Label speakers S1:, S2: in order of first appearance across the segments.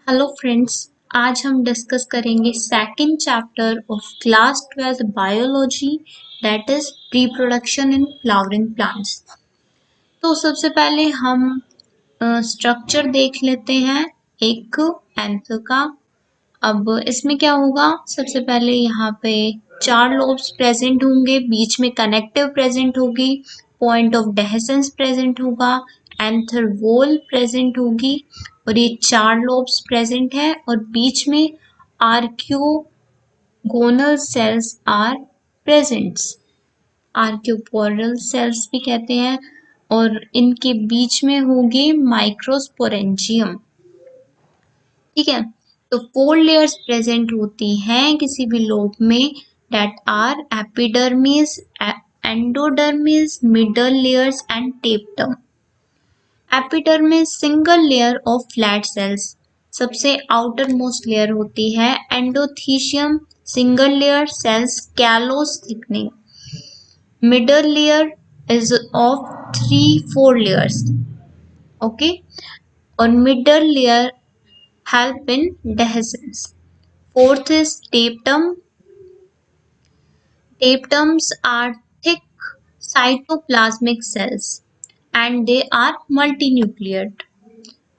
S1: Hello friends. आज हम discuss करेंगे second chapter of class 12 biology, that is reproduction in flowering plants. तो सबसे पहले हम स्ट्रक्चर देख लेते हैं एक एंथर का। अब इसमें क्या होगा, सबसे पहले यहाँ पे 4 लोब्स प्रेजेंट होंगे, बीच में कनेक्टिव प्रेजेंट होगी, पॉइंट ऑफ डेhiscence प्रेजेंट होगा, एंथर वॉल प्रेजेंट होगी और ये 4 लोब्स प्रेजेंट है और बीच में आर्क्योगोनल सेल्स आर प्रेजेंट्स, आर्क्योपोरल सेल्स भी कहते हैं, और इनके बीच में होगी माइक्रोस्पोरेंजियम। ठीक है, तो 4 लेयर्स प्रेजेंट होती हैं किसी भी लोब में, that are epidermis, endodermis, middle layers and tapetum. Epidermis single layer of flat cells, सबसे आउटर मोस्ट लेयर होती है। Endothecium single layer cells, callose thickening. Middle layer is of 3-4 layers, okay, और middle layer help in dehiscence. Fourth is tapetum. Tapetums are thick cytoplasmic cells and they are multinucleated.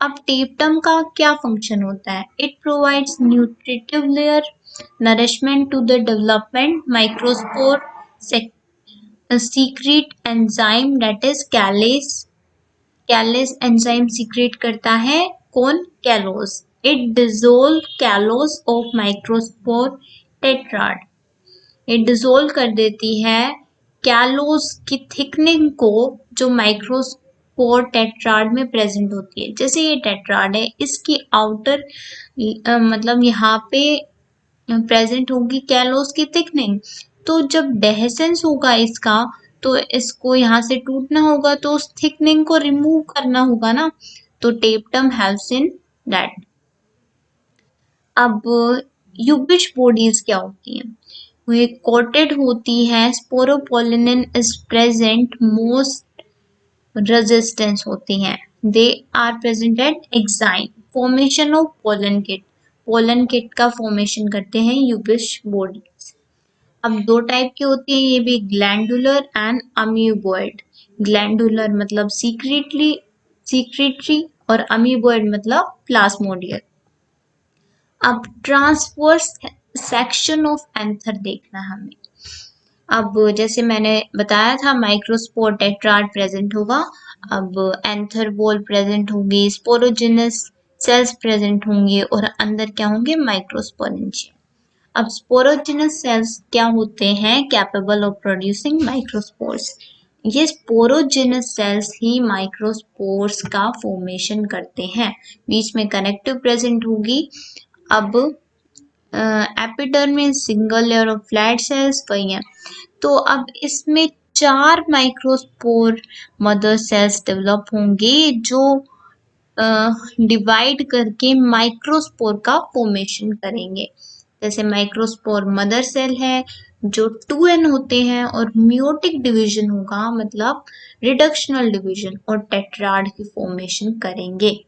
S1: अब tapetum का क्या function होता है? It provides nutritive layer, nourishment to the development, microspore secrete enzyme that is callase. Callase enzyme secrete करता है कौन? Callose. It dissolve callose of microspore tetrad. ये dissolve कर देती है कैलोस की थिकनिंग को जो माइक्रोस्पोर टेट्राड में प्रेजेंट होती है। जैसे ये टेट्राड है, इसकी आउटर मतलब यहाँ पे प्रेजेंट होगी कैलोस की थिकनिंग। तो जब डेhiscence होगा इसका, तो इसको यहाँ से टूटना होगा, तो उस थिकनिंग को रिमूव करना होगा ना, तो टेपटम हेल्प्स इन दैट। अब यूबिश बॉडीज क्या होती हैं? वे कोटेड होती है, sporopollenin is present, most resistance होती हैं। They are present at exine, formation of pollen kit, pollen kit का फॉर्मेशन करते हैं यूबिश बॉडीज। अब 2 टाइप की होती है ये भी, ग्लैंडुलर एंड अमीबॉइड। ग्लैंडुलर मतलब सीक्रेटरी और अमीबॉइड मतलब प्लाज्मोडियल। अब ट्रांसवर्स सेक्शन ऑफ एंथर देखना है हमें। अब जैसे मैंने बताया था, माइक्रोस्पोर टेट्राड प्रेजेंट होगा, अब एंथर वॉल प्रेजेंट होगी, स्पोरोजिनस सेल्स प्रेजेंट होंगे और अंदर क्या होंगे? माइक्रोस्पोरेंजियम। अब स्पोरोजिनस सेल्स क्या होते हैं? Capable of producing microspores. ये स्पोरोजिनस सेल्स ही माइक्रोस्पोर्स का फॉर्मेशन करते हैं। बीच में कनेक्टिव प्रेजेंट होगी। अब epidermis single layer of flat sales वही है। तो अब इसमें 4 माइक्रोस्पोर मदर सेल्स डेवलप होंगे जो डिवाइड करके माइक्रोस्पोर का फॉर्मेशन करेंगे। जैसे माइक्रोस्पोर मदर सेल है जो 2n होते हैं, और मियोटिक डिवीजन होगा मतलब रिडक्शनल डिवीजन, और टेट्राड की फॉर्मेशन करेंगे।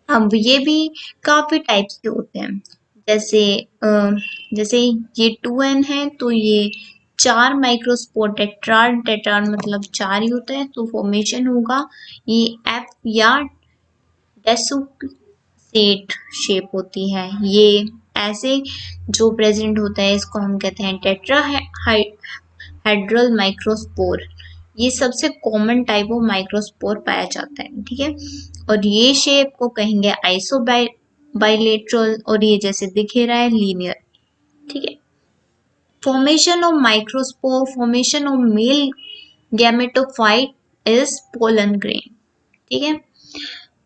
S1: अब ये भी काफी टाइप्स के होते हैं, जैसे ये 2n है तो ये 4 माइक्रोस्पोर टेट्राड, टेट्राड मतलब 4 ही होता है, तो फॉर्मेशन होगा ये एफ या डेसुसेट शेप होती है। ये ऐसे जो प्रेजेंट होता है इसको हम कहते हैं टेट्राहेड्रल माइक्रोस्पोर। ये सबसे कॉमन टाइप ऑफ माइक्रोस्पोर पाया जाता है, ठीक है। और ये शेप को कहेंगे आइसोबाइलेटरल, और ये जैसे दिख रहा है लीनियर, ठीक है। Formation of microspore, formation of male gametophyte is pollen grain, ठीक है।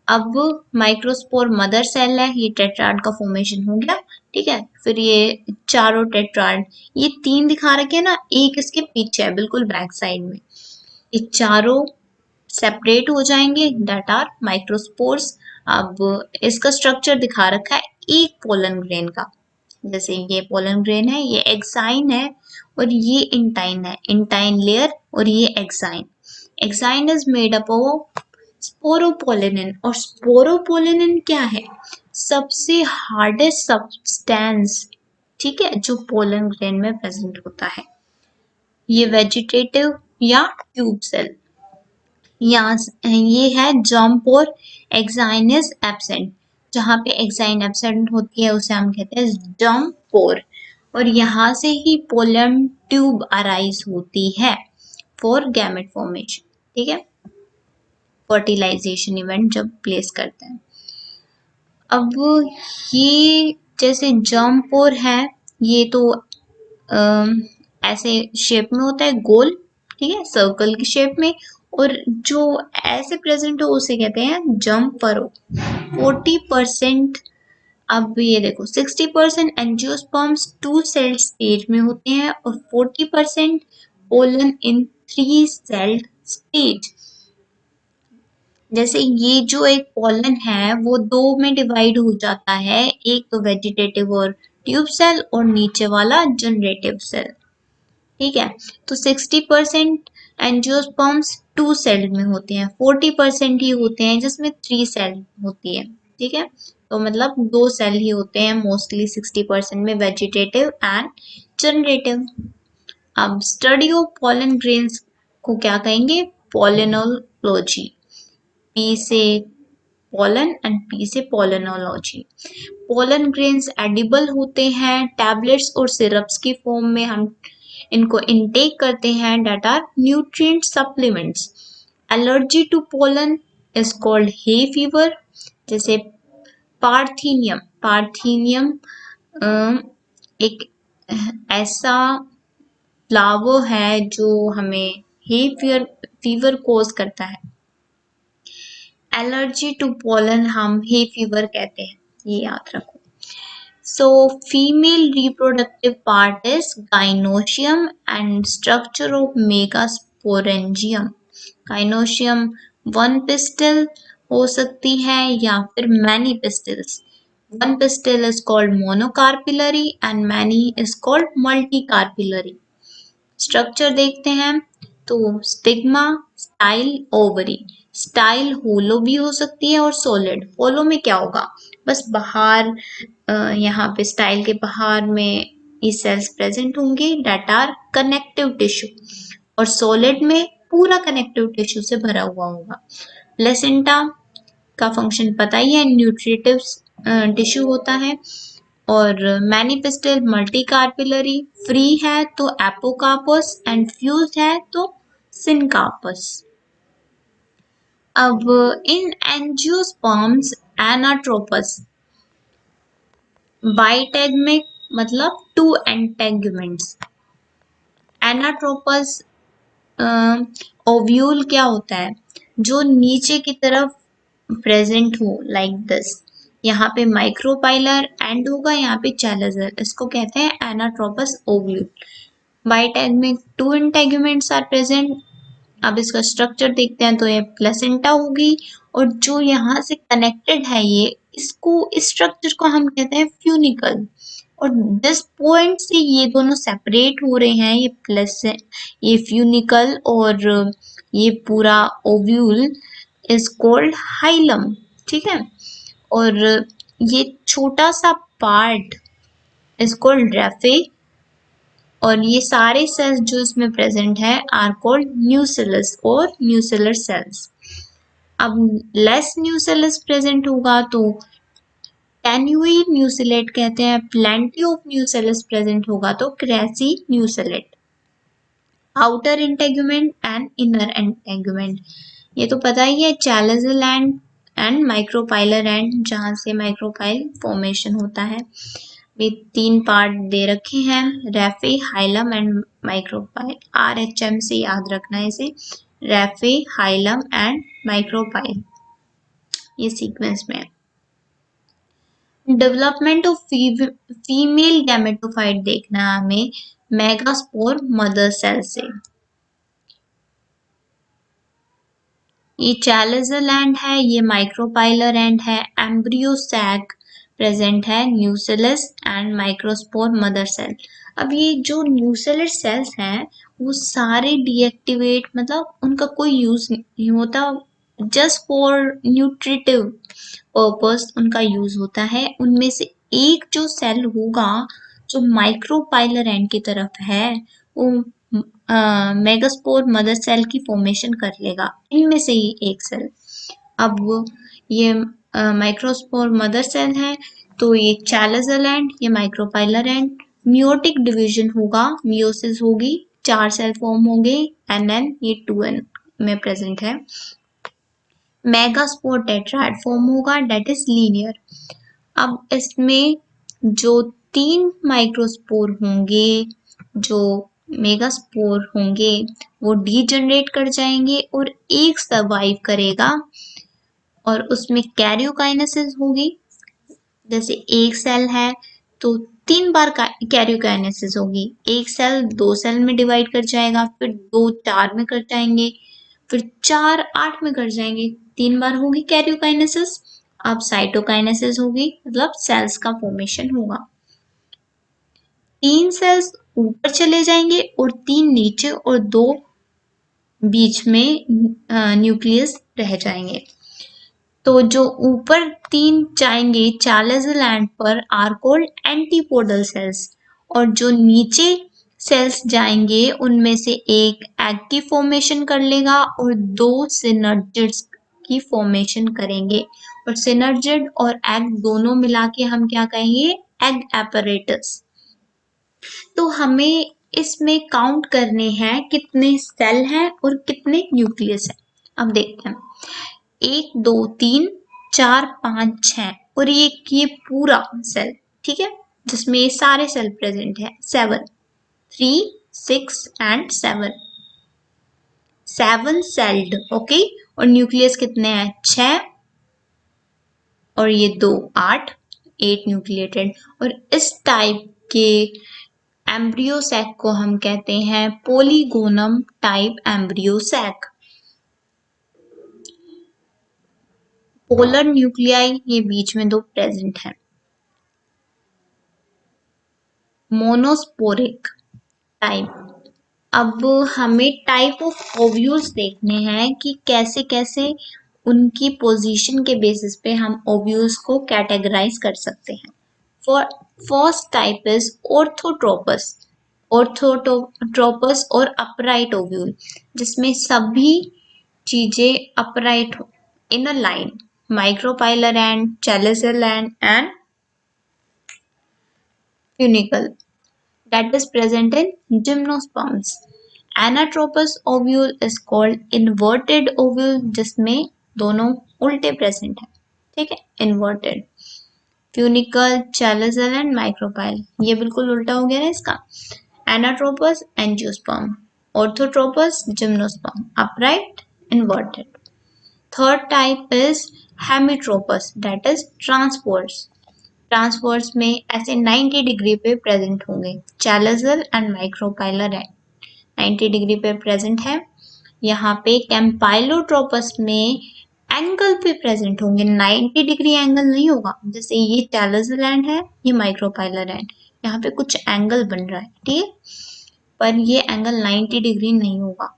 S1: अब माइक्रोस्पोर मदर सेल है, ये टेट्राड का फॉर्मेशन हो गया, ठीक है। फिर ये चारों टेट्राड, ये 3 दिखा रखे हैं ना, एक इसके पीछे है बिल्कुल बैक साइड में, ये चारों सेपरेट हो जाएंगे, दैट आर माइक्रोस्पोर्स। अब इसका स्ट्रक्चर दिखा रखा है एक पोलन ग्रेन का, जैसे ये पोलन ग्रेन है, ये एक्साइन है और ये इंटाइन है, इंटाइन लेयर, और ये exine. Exine is made up of sporopollenin, और स्पोरोपोलिनिन क्या है? सबसे हार्डेस्ट सब्सटेंस, ठीक है, जो पोलन ग्रेन में प्रेजेंट होता है। ये वेजिटेटिव या ट्यूब सेल, यहाँ ये है जम्प और एक्साइनस एब्सेंट। जहाँ पे एक्साइन एब्सेंट होती है उसे हम कहते हैं जम्प पोर, और यहाँ से ही पोलन ट्यूब अराइज होती है फॉर गैमेट फॉर्मेशन, ठीक है, फर्टिलाइजेशन इवेंट जब प्लेस करते हैं। अब ये जैसे जम्प पोर है, ये तो ऐसे शेप में होता है, गोल, ठीक है, सर्कल की शेप में, और जो ऐसे प्रेजेंट हो उसे कहते हैं जम्प फरो। 40%, अब ये देखो 60% एंजियोस्पर्म्स 2 सेल स्टेज में होते हैं और 40% पोलन इन 3 सेल स्टेज। जैसे ये जो एक पोलन है वो दो में डिवाइड हो जाता है, एक तो वेजिटेटिव और ट्यूब सेल और नीचे वाला जनरेटिव सेल, ठीक है। तो 60% एंजियोस्पर्म्स 2 सेल में होते हैं, 40% ही होते हैं जिसमें 3 सेल होती है, ठीक है। तो मतलब 2 सेल ही होते हैं मोस्टली 60% में, वेजिटेटिव एंड जनरेटिव। अब स्टडी ऑफ पोलन ग्रेन्स को क्या कहेंगे? पोलिनोलॉजी। पी से पोलन एंड पी से पोलिनोलॉजी। पोलन ग्रेन्स एडिबल होते हैं, टैबलेट्स और सिरप्स की फॉर्म में हम इनको इनटेक करते हैं, that are nutrient supplements. Allergy to pollen is called hay fever. जैसे पार्थीनियम एक ऐसा फ्लावर है जो हमें हे फीवर कोज करता है। एलर्जी टू पोलन हम हे फीवर कहते हैं, ये याद रखो। So female reproductive part is gynoecium and structure of megasporangium. Gynoecium one pistil हो सकती है या फिर many pistils. One pistil is called monocarpillary and many is called multicarpillary. Structure देखते हैं तो स्टिग्मा, स्टाइल, ओवरी। स्टाइल होलो भी हो सकती है और सॉलिड। होलो में क्या होगा? बस बाहर यहाँ पे स्टाइल के बाहर में ये सेल्स प्रेजेंट होंगे, डेट आर कनेक्टिव टिश्यू, और सॉलिड में पूरा कनेक्टिव टिश्यू से भरा हुआ होगा। प्लेसेंटा का फंक्शन पता ही है, न्यूट्रिटिव टिश्यू होता है। और मैनिफेस्टल मल्टीकार्पिलरी, फ्री है तो एपोकार्पस एंड फ्यूज्ड है तो सिनकार्पस। अब इन एंजियोस्पर्म्स एनाट्रोपस, बाइटेगमिक मतलब 2 एंटेगुमेंट्स। एनाट्रोपस ओव्यूल क्या होता है? जो नीचे की तरफ प्रेजेंट हो, लाइक दिस। यहाँ पे माइक्रोपाइलर एंड होगा, यहाँ पे चैलेजर, इसको कहते हैं anatropous ovule. Bitegmic 2 integuments are present. अब इसका स्ट्रक्चर देखते हैं तो ये प्लेसेंटा होगी, और जो यहाँ से कनेक्टेड है ये, इसको, इस स्ट्रक्चर को हम कहते हैं फ्यूनिकल। और दिस पॉइंट से ये दोनों सेपरेट हो रहे हैं, ये फ्यूनिकल और ये पूरा ओव्यूल इज कॉल्ड हाइलम, ठीक है। और ये छोटा सा पार्ट इज कॉल्ड रेफे, और ये सारे सेल्स जो इसमें प्रेजेंट है आर कॉल्ड न्यूसेलस और न्यूसेलर सेल्स। अब लेस न्यूसेलस प्रेजेंट होगा तो टेन्यूई न्यूसेलेट कहते हैं। प्लेंटी ऑफ न्यूसेलस प्रेजेंट होगा तो crassinucellate. Outer integument and inner integument, ये तो पता ही है, चैलेजल एंड माइक्रोपाइलर एंड, जहां से माइक्रोपाइल फॉर्मेशन होता है। वे 3 पार्ट दे रखे हैं, raphe, hilum and micropyle. RHM से याद रखना है इसे, रेफे, हाइलम एंड माइक्रोपाइल, ये सीक्वेंस में है। डेवलपमेंट ऑफ फीमेल गैमेटोफाइट देखना है हमें मेगास्पोर मदर सेल से। ये चैलेजल एंड है, ये माइक्रोपाइलर एंड है, एम्ब्रियो सैक प्रेजेंट है, nucellus and microspore mother cell. अब ये जो न्यूसेलर सेल्स हैं वो सारे डीएक्टिवेट, मतलब उनका कोई यूज नहीं होता, जस्ट फॉर न्यूट्रिटिव पर्पस उनका यूज होता है। उनमें से एक जो सेल होगा जो माइक्रोपाइलर एंड की तरफ है वो मेगास्पोर मदर सेल की फॉर्मेशन कर लेगा, इनमें से ही एक सेल। अब ये माइक्रोस्पोर मदर सेल है तो ये चैलेजल एंड, ये माइक्रोपाइलर एंड। मियोटिक डिवीजन होगा, मियोसिस होगी, 4 सेल फॉर्म होंगे, एन ये 2n में प्रेजेंट है। मेगास्पोर टेट्राएड फॉर्म होगा, डेट इज लीनियर। अब इसमें जो 3 माइक्रोस्पोर होंगे, जो मेगास्पोर होंगे, वो डीजनरेट कर जाएंगे और एक सर्वाइव करेगा और उसमें कैरियोकाइनेसिस होगी। जैसे एक सेल है तो 3 बार कैरियोकाइनेसिस होगी, एक सेल 2 सेल में डिवाइड कर जाएगा, फिर 2 4 में कर जाएंगे, फिर 4 8 में कर जाएंगे, 3 बार होगी कैरियोकाइनेसिस। अब साइटोकाइनेसिस होगी, मतलब सेल्स का फॉर्मेशन होगा। 3 सेल्स ऊपर चले जाएंगे और 3 नीचे और 2 बीच में न्यूक्लियस रह जाएंगे। तो जो ऊपर 3 जाएंगे चैलेजल एंड पर आर कॉल्ड एंटीपोडल सेल्स, और जो नीचे सेल्स जाएंगे उनमें से एक एग की फॉर्मेशन कर लेगा और 2 सिनर्जिड्स की फॉर्मेशन करेंगे, और सिनर्जिड और एग दोनों मिला के हम क्या कहेंगे, एग एपरेटस। तो हमें इसमें काउंट करने हैं कितने सेल हैं और कितने न्यूक्लियस हैं। अब देखते हैं, 1 2 3 4 5 6 और ये पूरा सेल, ठीक है, जिसमें ये सारे सेल प्रेजेंट है, 7 3 6 एंड 7 सेल्ड, ओके। और न्यूक्लियस कितने हैं, 6 और ये 2 8 न्यूक्लिएटेड। और इस टाइप के एम्ब्रियो सैक को हम कहते हैं polygonum type embryo sac. Polar nuclei ये बीच में 2 प्रेजेंट हैं। Monosporic type. अब हमें टाइप ऑफ ओव्यूल्स देखने हैं कि कैसे कैसे उनकी पोजीशन के बेसिस पे हम ओव्यूल्स को कैटेगराइज कर सकते हैं। First type is orthotropous. Orthotropous और अपराइट ओव्यूल, जिसमें सभी चीजें upright in a line, micropylar and, chalazal and funicle, that is present in gymnosperms. Anatropous ovule is called inverted ovule, जिसमें दोनों उल्टे प्रेजेंट है, ठीक है, inverted. Funicle, chalazal and micropyle, ये बिल्कुल उल्टा हो गया ना इसका। Anatropous angiosperm, orthotropous gymnosperm, upright inverted. Third type is hemitropous, that is transverse. Transverse में ऐसे 90 डिग्री पे प्रेजेंट होंगे, चैलेजल एंड माइक्रोपाइलर है, 90 डिग्री पे प्रेजेंट है। यहाँ पे कैम्पाइलोट्रोपस में एंगल पे प्रेजेंट होंगे, 90 डिग्री एंगल नहीं होगा, जैसे ये चैलेजल एंड है, ये माइक्रोपाइलर एंड, यहाँ पे कुछ एंगल बन रहा है, ठीक है, पर ये एंगल 90 डिग्री नहीं होगा।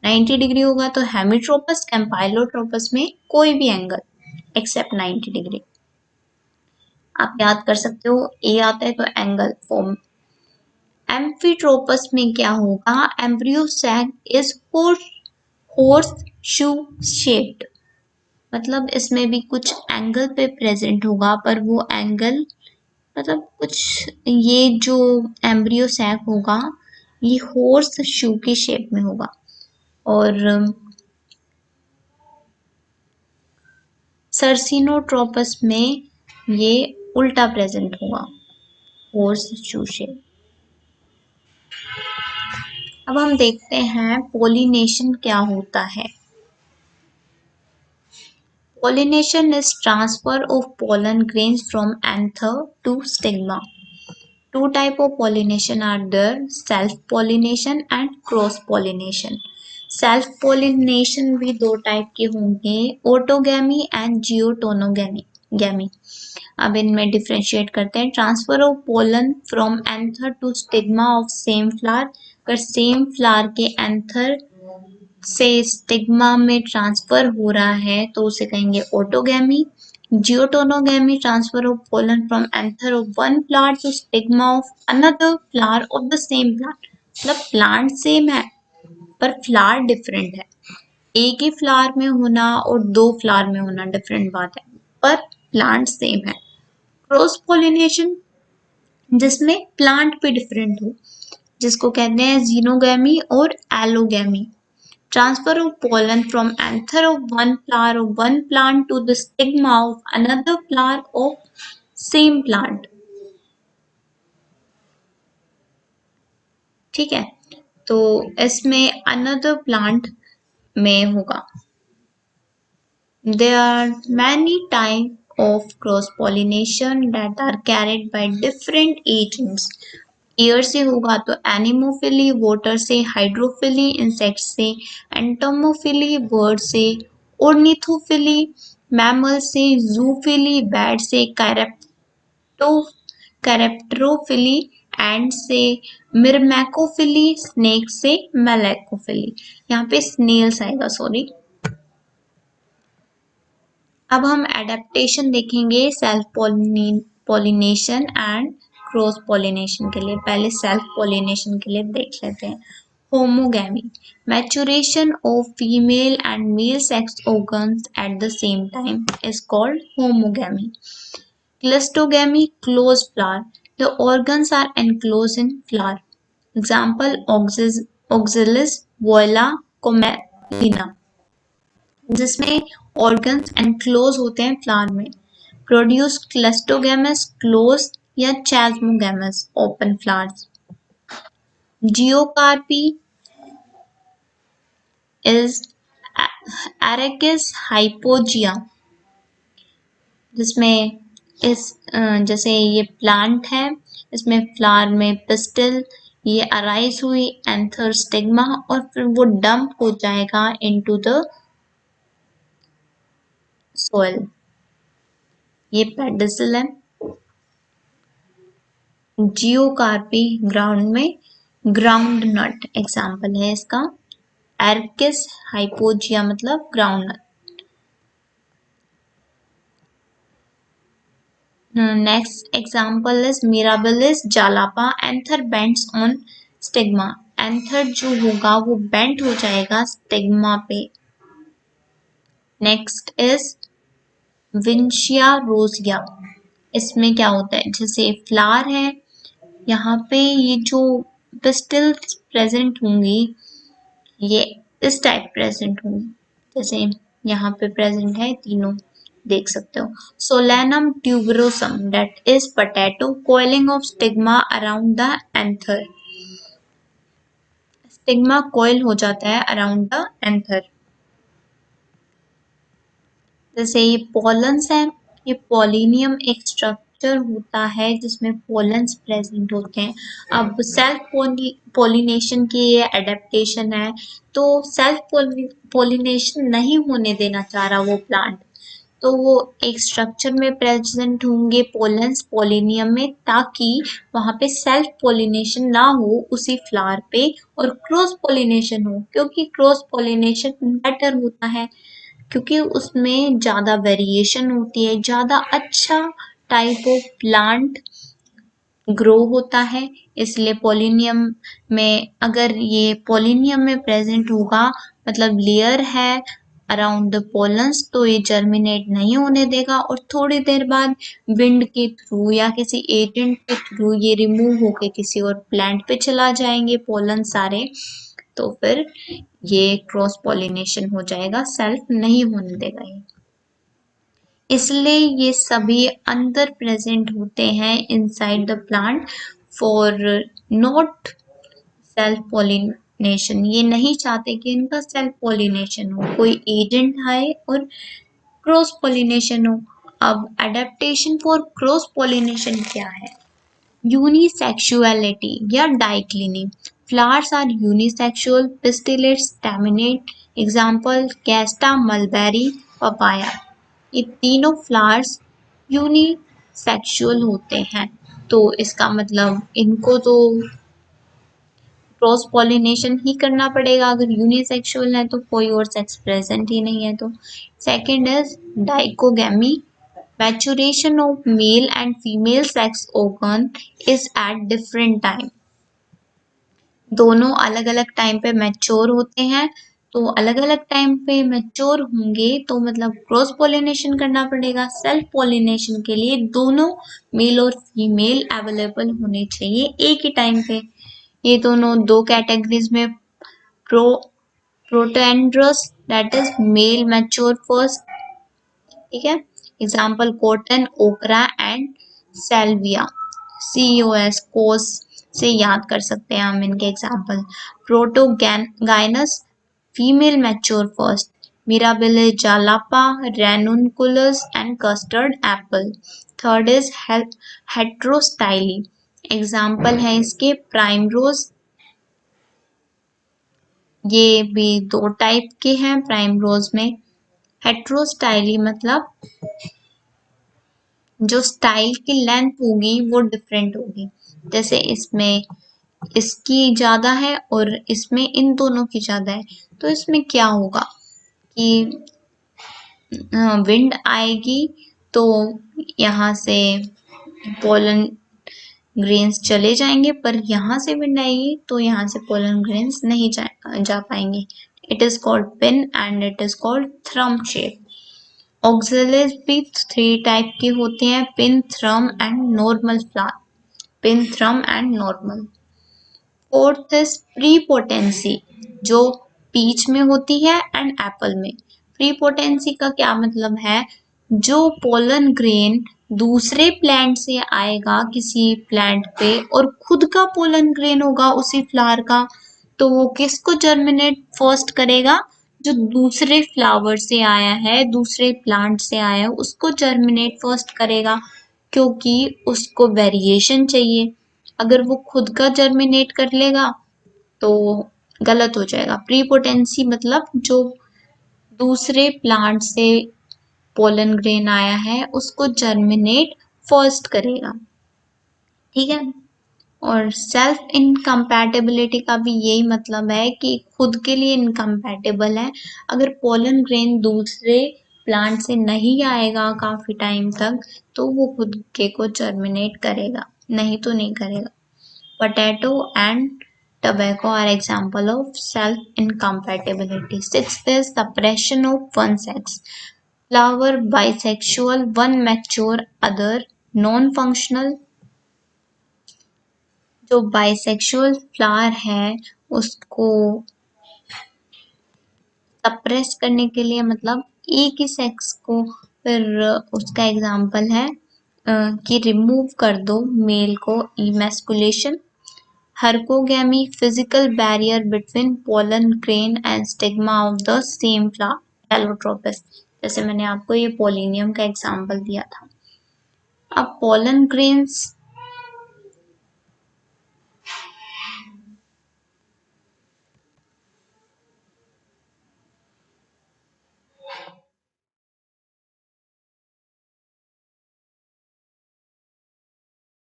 S1: 90 डिग्री होगा तो हेमिट्रोपस, कैम्पाइलोट्रोपस में कोई भी एंगल एक्सेप्ट 90 डिग्री। आप याद कर सकते हो, ए आता है तो एंगल फॉर्म। एम्फीट्रोपस में क्या होगा, embryo sac is horseshoe shaped, मतलब इसमें भी कुछ एंगल पे प्रेजेंट होगा, पर वो एंगल मतलब कुछ, ये जो एम्ब्रियो सैक होगा ये हॉर्स शू की शेप में होगा। और सर्सिनोट्रोपस में ये उल्टा प्रेजेंट होगा, हॉर्स शू शेप। अब हम देखते हैं पोलिनेशन क्या होता है। Pollination is transfer of pollen grains from anther to stigma. Two type of pollination are there, self-pollination and cross-pollination. Self-pollination भी 2 टाइप के होंगे, ऑटोगैमी एंड जियोटोनोगैमी। अब इनमें डिफ्रेंशिएट करते हैं। Transfer of pollen from anther to stigma of same flower, अगर same flower के anther से स्टिग्मा में ट्रांसफर हो रहा है तो उसे कहेंगे autogamy. Geitonogamy, transfer of pollen from anther of one flower to stigma of another flower of the same plant. मतलब प्लांट सेम है पर फ्लावर डिफरेंट है। एक ही फ्लावर में होना और दो फ्लावर में होना डिफरेंट बात है, पर प्लांट सेम है। क्रॉस पॉलिनेशन, जिसमें प्लांट पे डिफरेंट हो, जिसको कहते हैं जीनोगैमी और allogamy. Transfer of pollen from anther of one flower of one plant to the stigma of another flower of same plant। ठीक है, तो इसमें another plant में होगा। There are many types of cross pollination that are carried by different agents। Air से होगा तो anemophily, water से हाइड्रोफिली, इंसेक्ट से एंटोमोफिली, बर्ड से ऑर्निथोफिली, मैमल से जूफिली, बैट से कैरेप्टरोफिली, एंड से मिरमैकोफिली, स्नेक से मेलैकोफिली। यहाँ पे स्नेल्स आएगा, सॉरी। अब हम एडेप्टेशन देखेंगे self pollination and cross pollination के लिए। पहले सेल्फ पॉलिनेशन के लिए देख लेते हैं। Homogamy, maturation of female and male sex organs at the same time is called homogamy। Cleistogamy, close flower, the organs are enclosed in flower। Example, oxalis, viola, commelina, जिसमें organs enclose होते हैं flower में। Produce क्लस्टोगैमस, close या chasmogamous, open flowers. जियोकार्पी is एरेकिस hypogaea, जिसमें जैसे ये plant है, इसमें फ्लावर में पिस्टल ये अराइज हुई, एंथर स्टिग्मा, और फिर वो डंप हो जाएगा इनटू द सोइल। ये पेडिसल है। जियोकार्पी ग्राउंड में ग्राउंड नट एग्जाम्पल है इसका। एरकिस हाइपोजिया मतलब ground nut. Next example is mirabilis jalapa, anther bends on stigma. Anther जो होगा वो बेंड हो जाएगा स्टिग्मा पे। Next is vinca rosea. इसमें क्या होता है, जैसे फ्लावर है, यहाँ पे ये जो पिस्टल्स प्रेजेंट होंगी ये इस टाइप प्रेजेंट होंगी, जैसे यहाँ पे प्रेजेंट है, तीनों देख सकते हो। Solanum tuberosum, that is potato, coiling of stigma around the anther। Stigma coil हो जाता है अराउंड द एंथर। जैसे ये पॉलन्स है, ये पॉलिनियम एक स्ट्रक्चर होता है जिसमें पोलन्स प्रेजेंट होते हैं। अब सेल्फ पॉलिनेशन की ये एडेप्टेशन है, तो सेल्फ पॉलिनेशन नहीं होने देना चाह रहा वो प्लांट, तो वो एक स्ट्रक्चर में प्रेजेंट होंगे पोलन्स पॉलिनियम में, ताकि वहां पे सेल्फ पॉलिनेशन ना हो उसी फ्लावर पे और क्रॉस पॉलिनेशन हो, क्योंकि क्रॉस पॉलिनेशन बेटर होता है, क्योंकि उसमें ज़्यादा वेरिएशन होती है, ज़्यादा अच्छा टाइप ऑफ प्लांट ग्रो होता है। इसलिए पॉलिनियम में, अगर ये पॉलिनियम में प्रेजेंट होगा मतलब लेयर है अराउंड द पोलन्स, तो ये जर्मिनेट नहीं होने देगा और थोड़ी देर बाद विंड के थ्रू या किसी एजेंट के थ्रू ये रिमूव होके किसी और प्लांट पे चला जाएंगे पोलन सारे, तो फिर ये क्रॉस पॉलिनेशन हो जाएगा, सेल्फ नहीं होने देगा ये। इसलिए ये सभी अंदर प्रेजेंट होते हैं inside the plant for not self pollination. ये नहीं चाहते कि इनका सेल्फ पॉलिनेशन हो, कोई एजेंट आए और क्रॉस पॉलिनेशन हो। अब एडेप्टेशन फॉर क्रॉस पॉलिनेशन क्या है? यूनिसेक्सुअलिटी या डाइक्लिनिंग। Flowers are unisexual, pistillate, staminate। Example, Casta, mulberry, papaya। ये तीनों फ्लावर्स यूनिसेक्सुअल होते हैं, तो इसका मतलब इनको तो क्रॉस पॉलिनेशन ही करना पड़ेगा, अगर यूनिसेक्सुअल है तो कोई और सेक्स प्रेजेंट ही नहीं है तो। Second is dichogamy, maturation of male and female sex organ is at different time. दोनों अलग अलग टाइम पे मैच्योर होते हैं, तो अलग अलग टाइम पे मैच्योर होंगे तो मतलब क्रॉस पॉलिनेशन करना पड़ेगा। सेल्फ पॉलिनेशन के लिए दोनों मेल और फीमेल अवेलेबल होने चाहिए एक ही टाइम पे। ये दोनों दो कैटेगरीज में pro protandrous that is male mature first, ठीक है। Example cotton, okra and salvia, COS cos से याद कर सकते हैं हम इनके example. Protogynous female mature first, mirabilis jalapa, ranunculus and custard apple. Third is heterostyly, example है इसके प्राइमरोज, ये भी दो टाइप के हैं प्राइमरोज में। हेट्रोस्टाइली मतलब जो स्टाइल की लेंथ होगी वो डिफरेंट होगी, जैसे इसमें इसकी ज्यादा है और इसमें इन दोनों की ज्यादा है, तो इसमें क्या होगा कि विंड आएगी तो यहाँ से पोलन ग्रेन्स चले जाएंगे, पर यहाँ से विंड आएगी तो यहाँ से पोलन ग्रेन्स नहीं जा पाएंगे। It is called pin and it is called thrum shape. Auxiliaries भी थ्री टाइप के होते हैं, pin, thrum and normal flower. Pin, thrum and normal. Fourth is prepotency, जो पीच में होती है एंड एप्पल में। प्रीपोटेंसी का क्या मतलब है, जो पोलन ग्रेन दूसरे प्लांट से आएगा किसी प्लांट पे और खुद का पोलन ग्रेन होगा उसी फ्लावर का, तो वो किसको जर्मिनेट फर्स्ट करेगा, जो दूसरे फ्लावर से आया है, दूसरे प्लांट से आया है उसको जर्मिनेट फर्स्ट करेगा, क्योंकि उसको वेरिएशन चाहिए। अगर वो खुद का जर्मिनेट कर लेगा तो गलत हो जाएगा। प्रीपोटेंसी मतलब जो दूसरे प्लांट से पोलन ग्रेन आया है उसको जर्मिनेट फर्स्ट करेगा, ठीक है। और सेल्फ इनकम्पैटिबिलिटी का भी यही मतलब है कि खुद के लिए इनकम्पैटिबल है। अगर पोलन ग्रेन दूसरे प्लांट से नहीं आएगा काफी टाइम तक तो वो खुद के को जर्मिनेट करेगा, नहीं तो नहीं करेगा। Potato and tobacco are example of self-incompatibility. Sixth is suppression of one sex. Flower bisexual, one mature, other non-functional. जो बाइसेक्सुअल फ्लावर है उसको सप्रेस करने के लिए, मतलब एक ही सेक्स को, फिर उसका एग्जाम्पल है कि रिमूव कर दो मेल को, emasculation. Hercogamy, physical barrier between pollen grain and stigma of the same flower, Calotropis। जैसे मैंने आपको ये पोलिनियम का एग्जाम्पल दिया था। अब पोलन ग्रेन्स